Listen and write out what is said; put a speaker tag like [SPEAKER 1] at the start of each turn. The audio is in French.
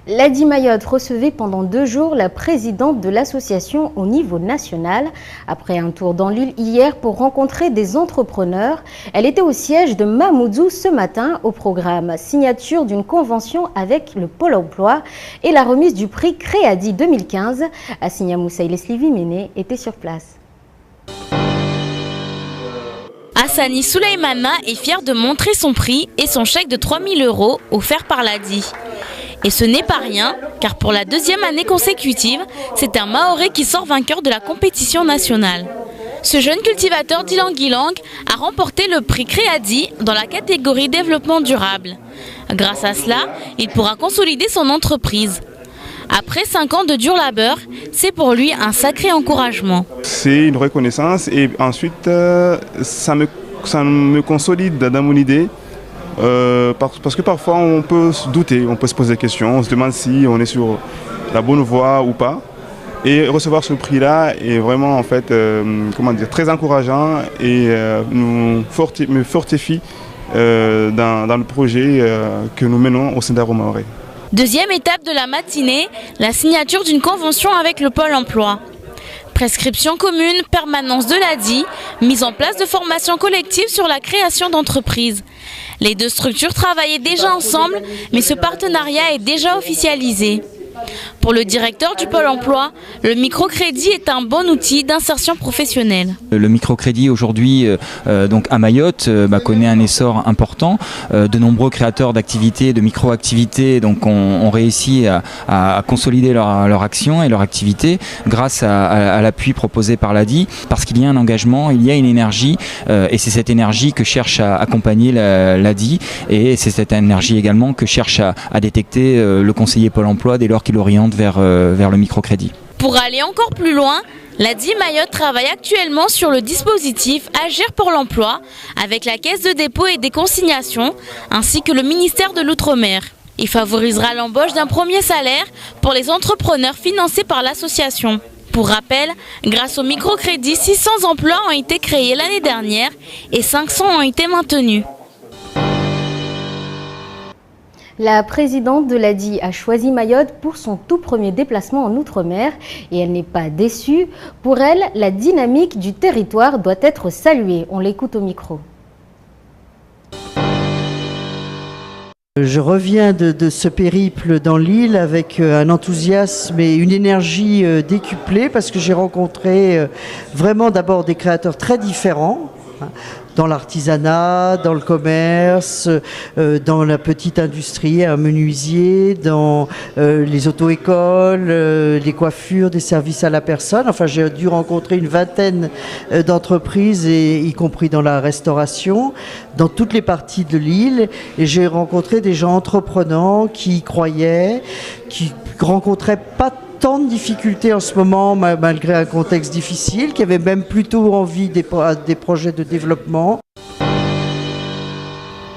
[SPEAKER 1] Ladi Mayotte recevait pendant 2 jours la présidente de l'association au niveau national. Après un tour dans l'île hier pour rencontrer des entrepreneurs, elle était au siège de Mamoudzou ce matin au programme signature d'une convention avec le Pôle emploi et la remise du prix Créadi 2015. Assigna Moussa et Leslie Viméné étaient sur place.
[SPEAKER 2] Hassani Souleymana est fier de montrer son prix et son chèque de 3 000 € offert par l'ADI. Et ce n'est pas rien, car pour la 2e année consécutive, c'est un Mahorais qui sort vainqueur de la compétition nationale. Ce jeune cultivateur d'Ilang-Ilang a remporté le prix Créadi dans la catégorie développement durable. Grâce à cela, il pourra consolider son entreprise. Après 5 ans de dur labeur, c'est pour lui un sacré encouragement.
[SPEAKER 3] C'est une reconnaissance et ensuite ça me consolide dans mon idée. Parce que parfois on peut se douter, on peut se poser des questions, on se demande si on est sur la bonne voie ou pas. Et recevoir ce prix-là est vraiment en fait très encourageant et me fortifie dans le projet que nous menons au sein d'Aro Mahorais.
[SPEAKER 2] Deuxième étape de la matinée, la signature d'une convention avec le Pôle emploi. Prescription commune, permanence de l'ADI, mise en place de formations collectives sur la création d'entreprises. Les 2 structures travaillaient déjà ensemble, mais ce partenariat est déjà officialisé. Pour le directeur du Pôle emploi, le microcrédit est un bon outil d'insertion professionnelle.
[SPEAKER 4] Le microcrédit aujourd'hui donc à Mayotte connaît un essor important. De nombreux créateurs d'activités, de micro-activités ont réussi à consolider leur action et leur activité grâce à l'appui proposé par l'ADI, parce qu'il y a un engagement, il y a une énergie et c'est cette énergie que cherche à accompagner l'ADI et c'est cette énergie également que cherche à détecter le conseiller Pôle emploi dès lors qu'il oriente vers le microcrédit.
[SPEAKER 2] Pour aller encore plus loin, l'ADI Mayotte travaille actuellement sur le dispositif Agir pour l'emploi avec la Caisse de dépôt et des consignations ainsi que le ministère de l'Outre-mer. Il favorisera l'embauche d'un premier salaire pour les entrepreneurs financés par l'association. Pour rappel, grâce au microcrédit, 600 emplois ont été créés l'année dernière et 500 ont été maintenus.
[SPEAKER 1] La présidente de l'ADI a choisi Mayotte pour son tout premier déplacement en Outre-mer et elle n'est pas déçue. Pour elle, la dynamique du territoire doit être saluée. On l'écoute au micro.
[SPEAKER 5] Je reviens de ce périple dans l'île avec un enthousiasme et une énergie décuplée parce que j'ai rencontré vraiment d'abord des créateurs très différents. Dans l'artisanat, dans le commerce, dans la petite industrie, un menuisier, dans les auto-écoles, les coiffures, des services à la personne. Enfin, j'ai dû rencontrer une vingtaine d'entreprises, y compris dans la restauration, dans toutes les parties de l'île. Et j'ai rencontré des gens entreprenants qui y croyaient, qui rencontraient pas tant de difficultés en ce moment malgré un contexte difficile, qui avaient même plutôt envie des projets de développement.